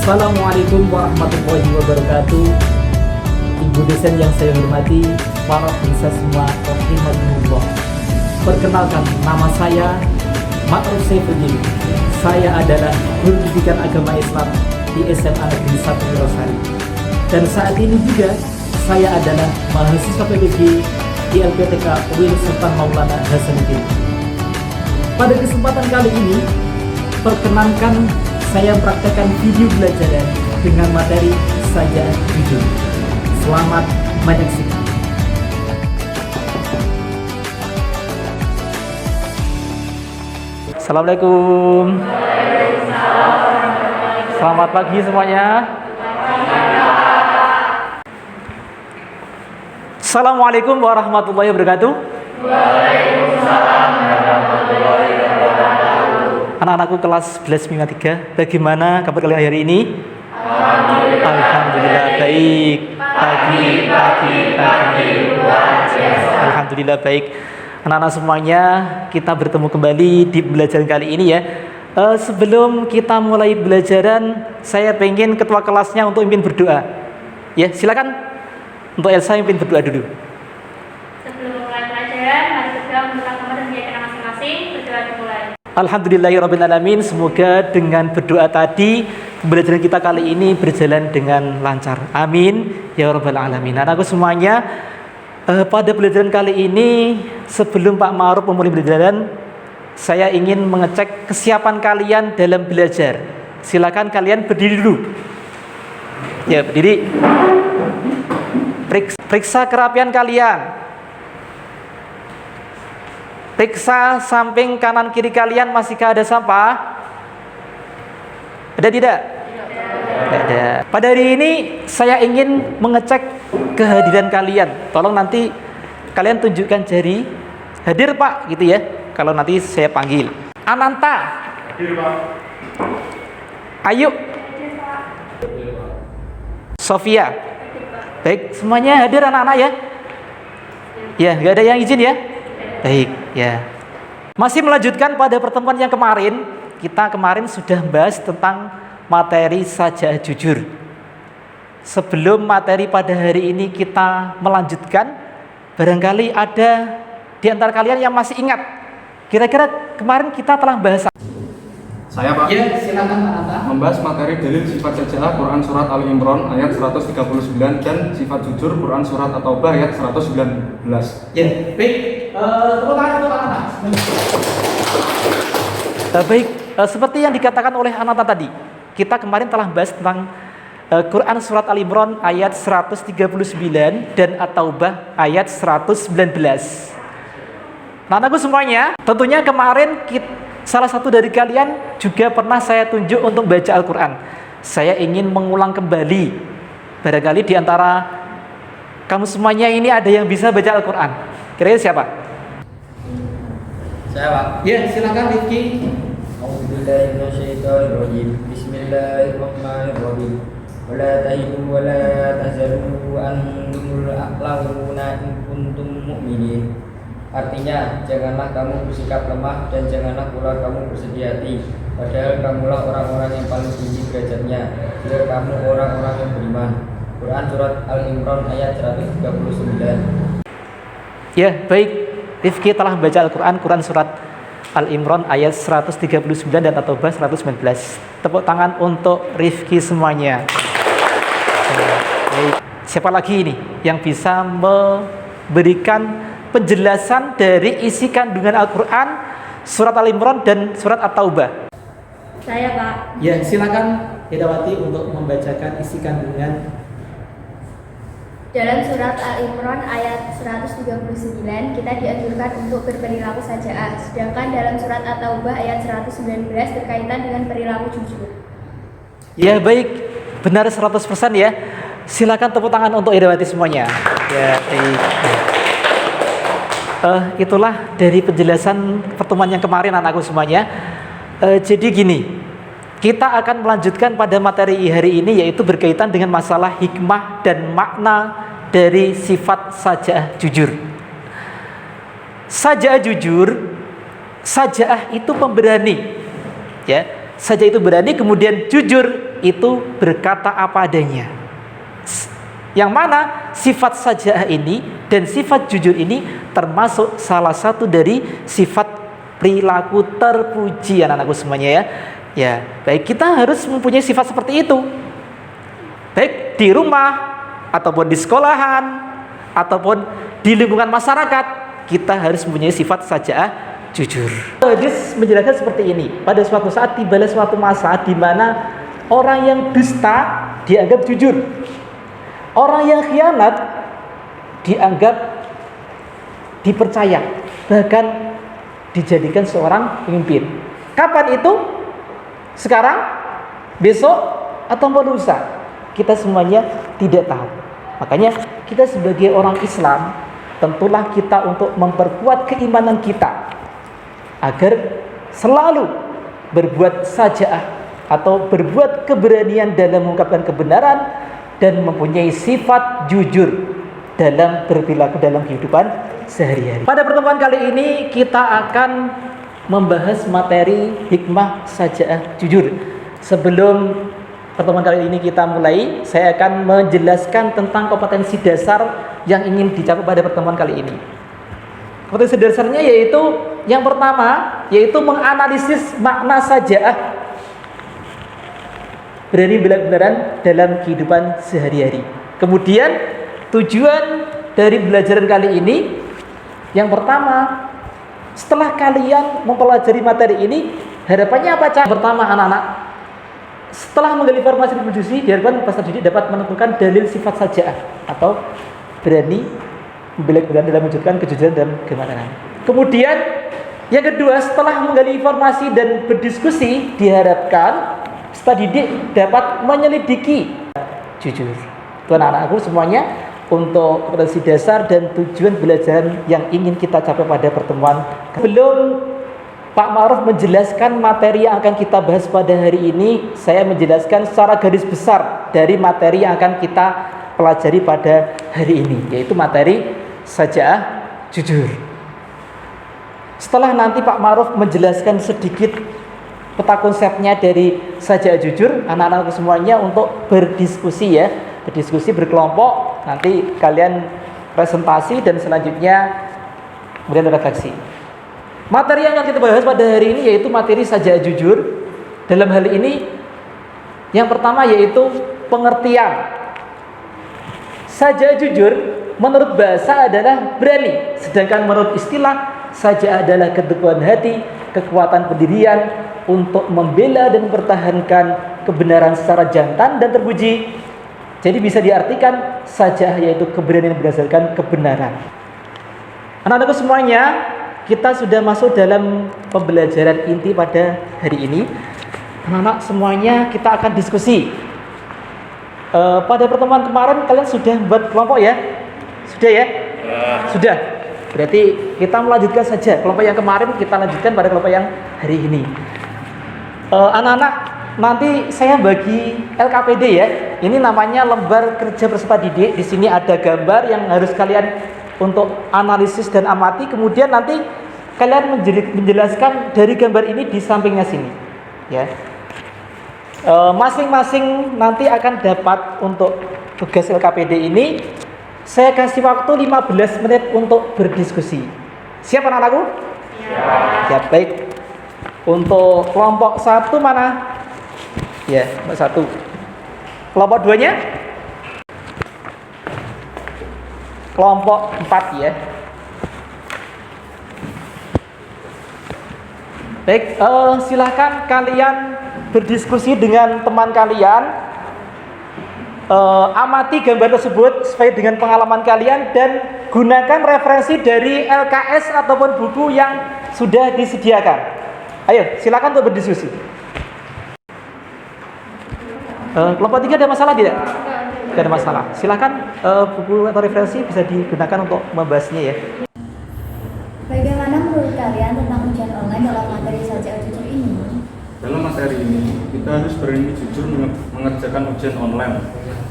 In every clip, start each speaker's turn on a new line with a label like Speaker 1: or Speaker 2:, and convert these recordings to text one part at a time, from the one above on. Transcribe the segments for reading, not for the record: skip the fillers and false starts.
Speaker 1: Assalamualaikum warahmatullahi wabarakatuh. Ibu dosen yang saya hormati, para pemirsa semua, rahimakumullah. Perkenalkan, nama saya Ma'ruf Saifuddin. Saya adalah guru pendidikan agama Islam di SMA Negeri 1 Wirosari. Dan saat ini juga saya adalah mahasiswa PPG di LPTK UIN Sultan Maulana Hasanuddin. Pada kesempatan kali ini, perkenankan saya praktekkan video belajaran dengan materi saja jujur. Selamat menyaksikan. Assalamualaikum. Selamat pagi semuanya. Assalamualaikum warahmatullahi wabarakatuh. Waalaikumsalam warahmatullahi wabarakatuh. Anak-anakku kelas 11 3, bagaimana kabar kalian hari ini? Alhamdulillah baik. Pagi luar biasa. Alhamdulillah baik. Anak-anak semuanya, kita bertemu kembali di pembelajaran kali ini ya. Sebelum kita mulai pembelajaran, saya pengen ketua kelasnya untuk mimpin berdoa. Ya, silakan. Untuk Elsa mimpin berdoa dulu.
Speaker 2: Sebelum mulai pelajaran, mari berdoa untuk agama dan keyakinan masing-masing. Berdoa dimulai.
Speaker 1: Alhamdulillahirrahmanirrahim. Semoga dengan berdoa tadi pembelajaran kita kali ini berjalan dengan lancar. Amin ya rabbal alamin. Anakku semuanya, pada pembelajaran kali ini sebelum Pak Ma'ruf memulai pembelajaran, saya ingin mengecek kesiapan kalian dalam belajar. Silakan kalian berdiri dulu. Ya, berdiri. Periksa kerapian kalian. Periksa samping kanan kiri kalian, masihkah ada sampah? Ada tidak? Tidak ada. Pada hari ini saya ingin mengecek kehadiran kalian. Tolong nanti kalian tunjukkan jari. Hadir Pak, gitu ya. Kalau nanti saya panggil. Ananta. Hadir Pak. Ayu.
Speaker 2: Hadir Pak.
Speaker 1: Sofia. Baik, semuanya hadir anak-anak ya. Ya, nggak ada yang izin ya. Baik, ya. Masih melanjutkan pada pertemuan yang kemarin, kita kemarin sudah bahas tentang materi saja jujur. Sebelum materi pada hari ini kita melanjutkan, barangkali ada di antara kalian yang masih ingat. Kira-kira kemarin kita telah bahas.
Speaker 3: Saya Pak.
Speaker 1: Ya, silakan Anda.
Speaker 3: Membahas materi dalil sifat sajaah Quran surat Ali Imran ayat 139 dan sifat jujur Quran surat At-Taubah ayat 119.
Speaker 1: Ya, baik. Tepuk tangan untuk Ananta. Baik, seperti yang dikatakan oleh Ananta tadi, kita kemarin telah bahas tentang Quran surat Al Imran ayat 139 dan At-Taubah ayat 119. Nah, anakku semuanya, tentunya kemarin salah satu dari kalian juga pernah saya tunjuk untuk baca Al-Quran. Saya ingin mengulang kembali. Barangkali di antara kamu semuanya ini ada yang bisa baca Al-Quran. Kira-kira siapa?
Speaker 4: Saya Pak.
Speaker 1: Ya, silakan Rifki.
Speaker 4: A'udzubillahi minasyaitonirrajim. Bismillahirrahmanirrahim. Wala tahinu wala tahzanu antumul a'launa in kuntum mu'minin. Artinya, janganlah kamu bersikap lemah dan janganlah pula kamu bersedih hati. Padahal kamulah orang-orang yang paling tinggi derajatnya jika kamu orang-orang yang beriman. Quran surat Al-Imran ayat 139.
Speaker 1: Ya, baik. Rifki telah membaca Al-Quran, Quran surat Al-Imran ayat 139 dan At-Taubah 119. Tepuk tangan untuk Rifki semuanya. Baik. Siapa lagi ini yang bisa memberikan penjelasan dari isi kandungan Al-Quran, surat Al-Imran dan surat At-Taubah?
Speaker 2: Saya Pak.
Speaker 1: Ya, silakan Hidawati untuk membacakan isi kandungan.
Speaker 2: Dalam surat Al-Imran ayat 139 kita dianjurkan untuk berperilaku sajaah. Sedangkan dalam surat At-Taubah ayat 119 berkaitan dengan perilaku jujur.
Speaker 1: Ya, baik. Benar 100% ya. Silakan tepuk tangan untuk Hidawati semuanya. Ya, baik. Itulah dari penjelasan pertemuan yang kemarin anakku semuanya. Jadi gini, kita akan melanjutkan pada materi hari ini, yaitu berkaitan dengan masalah hikmah dan makna dari sifat sajaah jujur. Sajaah jujur, sajaah itu pemberani, ya. Sajaah itu berani, kemudian jujur itu berkata apa adanya. Yang mana sifat saja'ah ini dan sifat jujur ini termasuk salah satu dari sifat perilaku terpuji anak-anakku semuanya ya. Ya, baik, kita harus mempunyai sifat seperti itu. Baik di rumah ataupun di sekolahan ataupun di lingkungan masyarakat, kita harus mempunyai sifat saja'ah jujur. Hadis menjelaskan seperti ini. Pada suatu saat tibalah suatu masa di mana orang yang dusta dianggap jujur. Orang yang khianat dianggap dipercaya, bahkan dijadikan seorang pemimpin. Kapan itu? Sekarang? Besok? Atau lusa? Kita semuanya tidak tahu. Makanya kita sebagai orang Islam, tentulah kita untuk memperkuat keimanan kita agar selalu berbuat saja'ah atau berbuat keberanian dalam mengungkapkan kebenaran dan mempunyai sifat jujur dalam berperilaku dalam kehidupan sehari-hari. Pada pertemuan kali ini kita akan membahas materi hikmah saja'ah jujur. Sebelum pertemuan kali ini kita mulai, saya akan menjelaskan tentang kompetensi dasar yang ingin dicapai pada pertemuan kali ini. Kompetensi dasarnya yaitu yang pertama, yaitu menganalisis makna saja'ah, berani bilang kebenaran dalam kehidupan sehari-hari. Kemudian tujuan dari pembelajaran kali ini, yang pertama, setelah kalian mempelajari materi ini, harapannya apa? Pertama, anak-anak, setelah menggali informasi dan berdiskusi, diharapkan peserta didik dapat menentukan dalil sifat saja'ah atau berani membela kebenaran dalam mewujudkan kejujuran dan kebenaran. Kemudian yang kedua, setelah menggali informasi dan berdiskusi, diharapkan peserta didik dapat menyelidiki jujur. Itu anak-anakku semuanya untuk kompetensi dasar dan tujuan belajar yang ingin kita capai pada pertemuan. Belum Pak Ma'ruf menjelaskan materi yang akan kita bahas pada hari ini, saya menjelaskan secara garis besar dari materi yang akan kita pelajari pada hari ini, yaitu materi saja'ah jujur. Setelah nanti Pak Ma'ruf menjelaskan sedikit peta konsepnya dari saja'ah jujur, anak-anak semuanya untuk berdiskusi ya, berdiskusi berkelompok, nanti kalian presentasi dan selanjutnya kemudian refleksi. Materi yang akan kita bahas pada hari ini yaitu materi saja'ah jujur. Dalam hal ini yang pertama yaitu pengertian. Saja'ah jujur menurut bahasa adalah berani, sedangkan menurut istilah saja'ah adalah keteguhan hati, kekuatan pendirian untuk membela dan mempertahankan kebenaran secara jantan dan terpuji. Jadi bisa diartikan saja'ah yaitu keberanian berdasarkan kebenaran. Anak-anakku semuanya, kita sudah masuk dalam pembelajaran inti pada hari ini. Anak-anak semuanya kita akan diskusi. Pada pertemuan kemarin kalian sudah buat kelompok ya? Sudah ya? Sudah. Berarti kita melanjutkan saja kelompok yang kemarin, kita lanjutkan pada kelompok yang hari ini. Anak-anak, nanti saya bagi LKPD ya. Ini namanya lembar kerja peserta didik. Di sini ada gambar yang harus kalian untuk analisis dan amati. Kemudian nanti kalian menjelaskan dari gambar ini di sampingnya sini. Ya. Masing-masing nanti akan dapat untuk tugas LKPD ini. Saya kasih waktu 15 menit untuk berdiskusi. Siap anak-anakku? Ya, baik. Untuk kelompok 1 mana? Ya, kelompok 1. Kelompok 2-nya? Kelompok 4 ya. Baik, silakan kalian berdiskusi dengan teman kalian. Amati gambar tersebut sesuai dengan pengalaman kalian dan gunakan referensi dari LKS ataupun buku yang sudah disediakan. Ayo, silakan untuk berdiskusi. Kelompok 3 ada masalah tidak? Tidak ada masalah. Silakan buku atau referensi bisa digunakan untuk membahasnya ya.
Speaker 2: Bagaimana menurut kalian tentang ujian online dalam materi saja'ah jujur ini?
Speaker 3: Dalam materi ini, kita harus berani jujur mengerjakan ujian online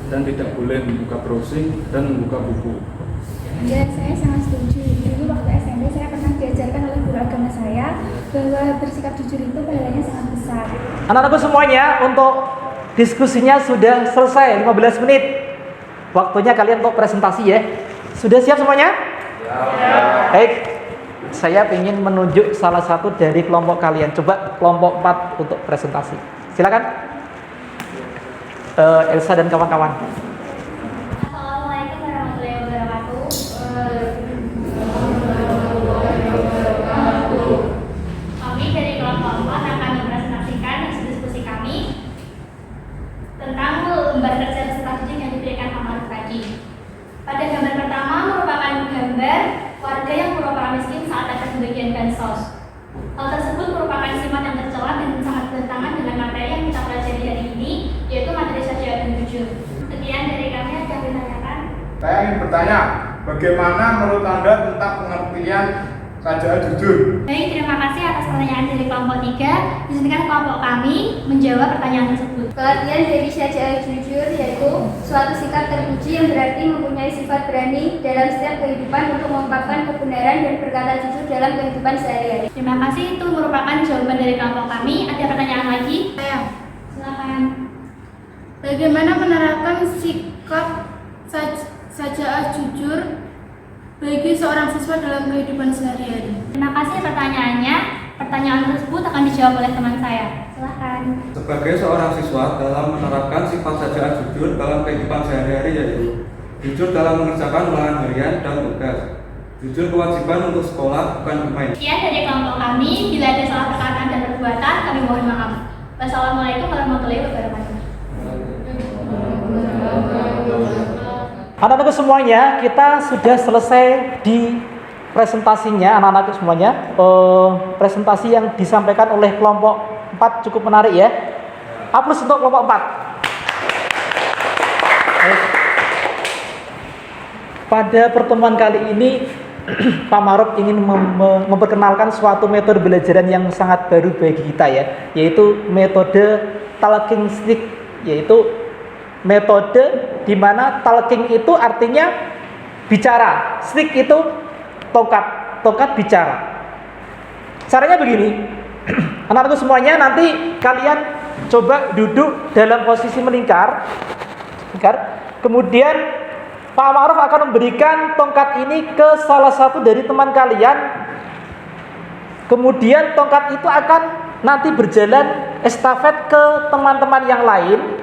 Speaker 3: dan tidak boleh membuka browsing dan membuka buku.
Speaker 2: Ya, saya sangat setuju. Dulu waktu SMP saya pernah diajarkan oleh guru agama saya bahwa bersikap jujur itu pahalanya sangat besar.
Speaker 1: Anak-anakku semuanya, untuk Diskusinya sudah selesai 15 menit. Waktunya kalian untuk presentasi ya. Sudah siap semuanya? Baik. Saya ingin menunjuk salah satu dari kelompok kalian. Coba kelompok 4 untuk presentasi. Silakan. Elsa dan kawan-kawan.
Speaker 2: Assalamualaikum warahmatullahi wabarakatuh. Kami dari kelompok 4 akan mempresentasikan hasil diskusi kami tentang lembar kerja strategik yang diberikan Pak Maruf tadi. Pada gambar pertama merupakan gambar warga yang pura-pura miskin saat ada pembagian bansos. Hal tersebut merupakan sifat yang tercela dan sangat bertentangan dengan materi yang kita pelajari hari ini, yaitu materi sajaa dan jujur. Sekian dari kami, ada yang ditanyakan?
Speaker 5: Saya ingin bertanya, bagaimana menurut Anda tentang pengertian sajaa jujur?
Speaker 2: Baik, terima kasih atas pertanyaan dari kelompok 3. Izinkan kelompok kami menjawab pertanyaan tersebut. Pengertian dari sajaa jujur yaitu suatu sikap terpuji yang berarti mempunyai sifat berani dalam setiap kehidupan untuk mengungkapkan kebenaran dan berkata jujur dalam kehidupan sehari-hari. Terima kasih, itu merupakan jawaban dari kelompok kami. Ada pertanyaan lagi? Silakan.
Speaker 6: Bagaimana menerapkan sikap sajaa jujur bagi seorang siswa dalam kehidupan sehari-hari?
Speaker 2: Terima kasih pertanyaannya. Pertanyaan tersebut akan dijawab oleh teman saya. Silakan.
Speaker 3: Sebagai seorang siswa dalam menerapkan sifat sajaa jujur dalam kehidupan sehari-hari yaitu jujur dalam mengerjakan ulangan harian dan tugas. Jujur kewajiban untuk sekolah bukan bermain.
Speaker 2: Sekian dari kelompok kami. Bila ada salah perkataan dan perbuatan, kami mohon maaf. Wassalamualaikum warahmatullahi wabarakatuh.
Speaker 1: Anak-anakku semuanya, kita sudah selesai di presentasinya. Anak-anakku semuanya, presentasi yang disampaikan oleh kelompok 4 cukup menarik ya. Aplaus untuk kelompok 4. Pada pertemuan kali ini Pak Maruf ingin memperkenalkan suatu metode belajaran yang sangat baru bagi kita ya, yaitu metode talking stick, yaitu metode di mana talking itu artinya bicara, stick itu tongkat bicara. Caranya begini, anak-anakku semuanya, nanti kalian coba duduk dalam posisi melingkar. Kemudian Pak Maruf akan memberikan tongkat ini ke salah satu dari teman kalian. Kemudian tongkat itu akan nanti berjalan estafet ke teman-teman yang lain.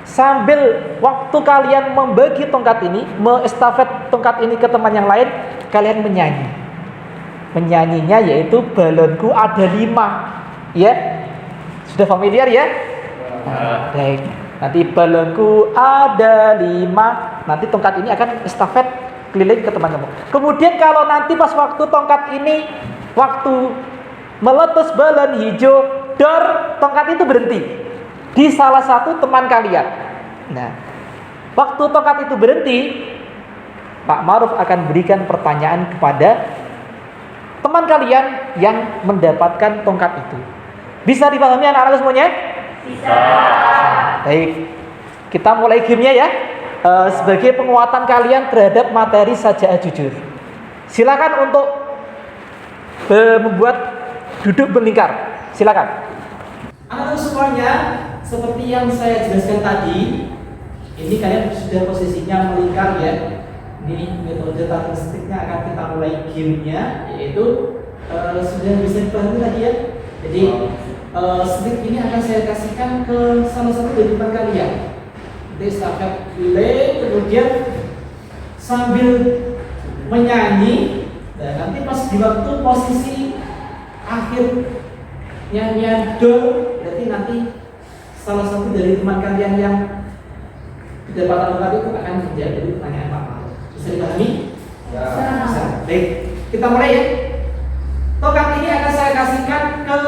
Speaker 1: Sambil waktu kalian membagi tongkat ini, estafet tongkat ini ke teman yang lain, kalian menyanyi. Menyanyinya yaitu balonku ada 5. Ya, sudah familiar ya? Baik. Nanti balonku ada 5. Nanti tongkat ini akan estafet keliling ke teman-teman. Kemudian kalau nanti pas waktu tongkat ini, waktu meletus balon hijau, tongkat itu berhenti di salah satu teman kalian. Nah, waktu tongkat itu berhenti, Pak Maruf akan berikan pertanyaan kepada teman kalian yang mendapatkan tongkat itu. Bisa dipahami anak-anak semuanya?
Speaker 2: Bisa.
Speaker 1: Baik, kita mulai gamenya ya. Sebagai penguatan kalian terhadap materi sajaa jujur, silakan untuk membuat duduk berlingkar. Silakan. Anak-anak semuanya, seperti yang saya jelaskan tadi, ini kalian sudah posisinya melingkar ya. Ini metode talking stick-nya akan kita mulai gamenya, yaitu sudah bisa dipahami tadi ya. Jadi stick ini akan saya kasihkan ke salah satu dari teman kalian. Nanti estafet relay, kemudian sambil menyanyi, dan nanti pas di waktu posisi akhir nyanyian do, berarti nanti salah satu dari teman kalian yang kedapatan tongkat itu akan menjadi pertanyaan Pak Maruf. Bisa dipahami?
Speaker 6: Ya.
Speaker 1: Bisa. Baik, kita mulai ya. Tongkat ini akan saya kasihkan ke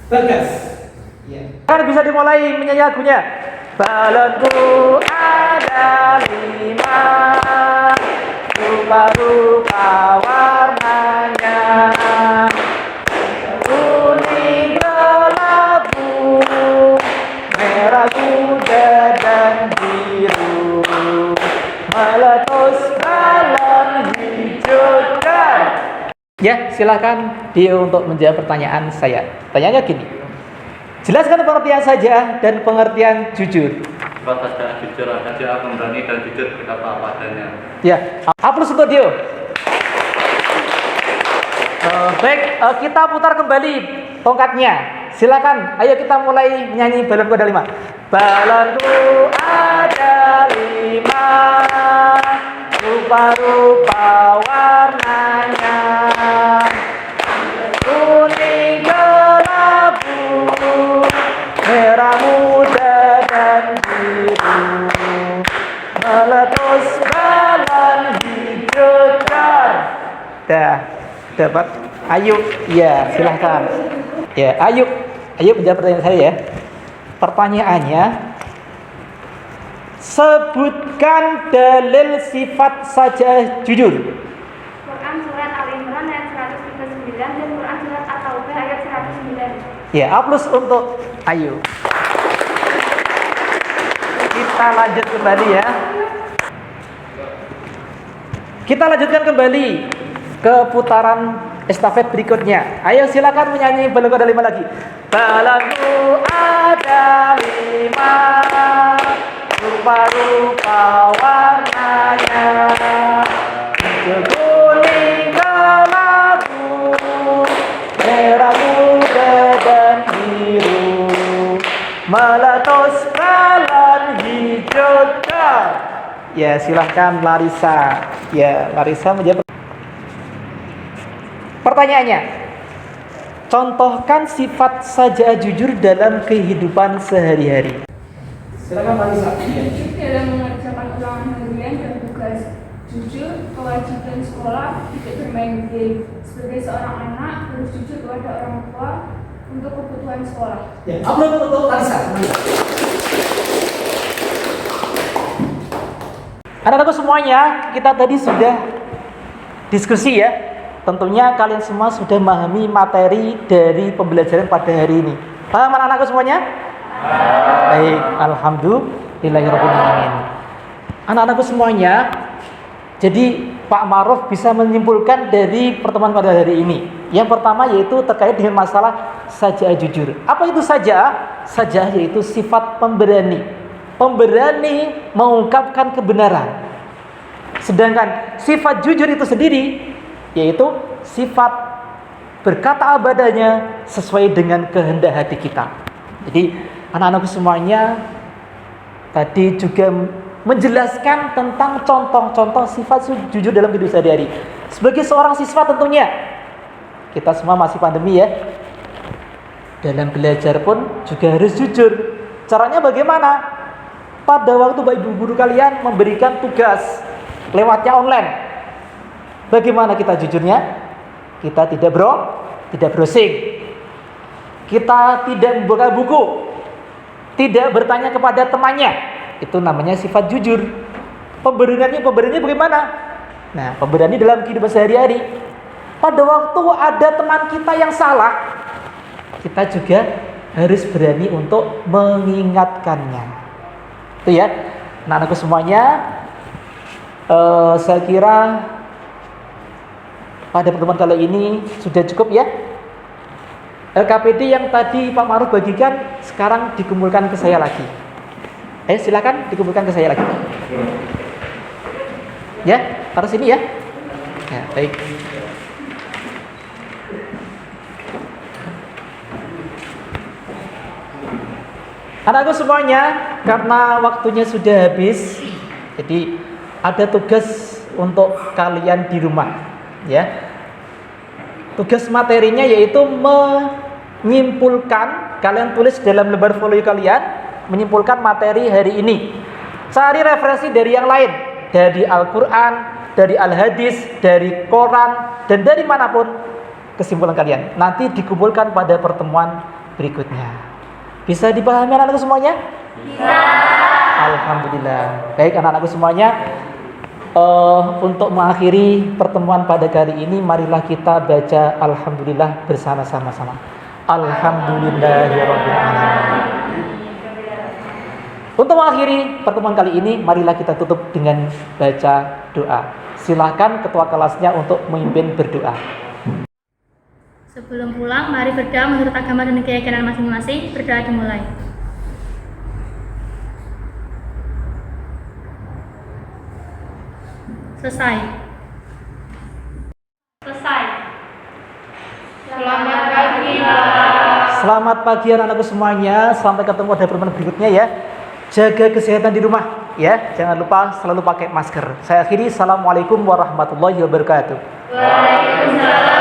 Speaker 1: Bagas. Ya. Kan bisa dimulai menyanyi lagunya. Balonku ada 5, rupa-rupa warnanya, kuning kelabu, merah muda dan biru, meletus balon hijau dan. Ya, silakan dia untuk menjawab pertanyaan saya. Pertanyaannya gini. Jelaskan pengertian saja dan pengertian jujur.
Speaker 3: Sifat saja jujur adalah dia pemberani dan jujur berkata apa adanya.
Speaker 1: Ya, aplaus untuk Dio. Baik, kita putar kembali tongkatnya. Silakan, ayo kita mulai menyanyi balonku ada 5. Balonku ada 5, rupa-rupa warnanya, kuning kelabu, merah muda dan biru, meletus balon hijau jar. Dah, dapat. Ayo, ya silahkan. Ya, ayo menjawab pertanyaan saya ya. Pertanyaannya, sebutkan dalil sifat saja jujur.
Speaker 2: Quran surat Al-Imran ayat 139 dan Quran surat At-Taubah ayat 109.
Speaker 1: Ya, aplaus untuk Ayu. Kita lanjut kembali ya. Kita lanjutkan kembali ke putaran estafet berikutnya. Ayo silakan menyanyi balonku ada 5 lagi. Balonku ada 5, rupa-rupa warnanya, hijau kuning kelabu, merah muda dan biru, meletus balon hijau jar. Ya silahkan Larissa. Ya Larissa menjawab. Pertanyaannya, contohkan sifat saja jujur dalam kehidupan sehari-hari. Silakan Larissa.
Speaker 6: Jujur dalam mengerjakan ulangan harian dan tugas. Jujur kewajiban sekolah, tidak bermain game. Sebagai seorang anak harus jujur kepada orang tua untuk kebutuhan sekolah.
Speaker 1: Ya, aplaus untuk Larissa. Anak-anakku semuanya, kita tadi sudah diskusi ya. Tentunya kalian semua sudah memahami materi dari pembelajaran pada hari ini. Paham anak-anakku semuanya? Baik, alhamdulillahirrahmanirrahim. Anak-anakku semuanya, jadi Pak Maruf bisa menyimpulkan dari pertemuan pada hari ini. Yang pertama yaitu terkait dengan masalah saja jujur. Apa itu saja? Saja yaitu sifat pemberani. Pemberani mengungkapkan kebenaran. Sedangkan sifat jujur itu sendiri yaitu sifat berkata apa adanya sesuai dengan kehendak hati kita. Jadi anak-anakku semuanya tadi juga menjelaskan tentang contoh-contoh sifat jujur dalam kehidupan sehari-hari. Sebagai seorang siswa tentunya kita semua masih pandemi ya. Dalam belajar pun juga harus jujur. Caranya bagaimana? Pada waktu Bapak Ibu guru kalian memberikan tugas lewatnya online, bagaimana kita jujurnya? Kita tidak browsing. Kita tidak membuka buku. Tidak bertanya kepada temannya. Itu namanya sifat jujur. Pemberaniannya bagaimana? Nah, pemberani dalam kehidupan sehari-hari. Pada waktu ada teman kita yang salah, kita juga harus berani untuk mengingatkannya. Itu ya. Nah, anakku semuanya, saya kira pada pertemuan kali ini sudah cukup ya. LKPD yang tadi Pak Maruf bagikan sekarang dikumpulkan ke saya lagi. Silakan dikumpulkan ke saya lagi. Ya, taruh sini ya. Ya, baik. Anakku semuanya, karena waktunya sudah habis, jadi ada tugas untuk kalian di rumah, ya. Tugas materinya yaitu menyimpulkan, kalian tulis dalam lembar folio kalian, menyimpulkan materi hari ini. Cari referensi dari yang lain, dari Al-Quran, dari Al-Hadis, dari Quran, dan dari manapun kesimpulan kalian. Nanti dikumpulkan pada pertemuan berikutnya. Bisa dipahami anak-anakku semuanya? Bisa. Alhamdulillah. Baik anak-anakku semuanya. Untuk mengakhiri pertemuan pada kali ini, marilah kita baca Alhamdulillah bersama-sama. Alhamdulillahirrahmanirrahim. Untuk mengakhiri pertemuan kali ini, marilah kita tutup dengan baca doa. Silakan ketua kelasnya untuk memimpin berdoa.
Speaker 2: Sebelum pulang, mari berdoa menurut agama dan keyakinan masing-masing. Berdoa dimulai. Selesai.
Speaker 6: Selamat pagi, Pak.
Speaker 1: Selamat pagi anak-anakku semuanya. Sampai ketemu pada pertemuan berikutnya ya. Jaga kesehatan di rumah ya. Jangan lupa selalu pakai masker. Saya akhiri. Assalamualaikum warahmatullahi wabarakatuh.
Speaker 6: Waalaikumsalam.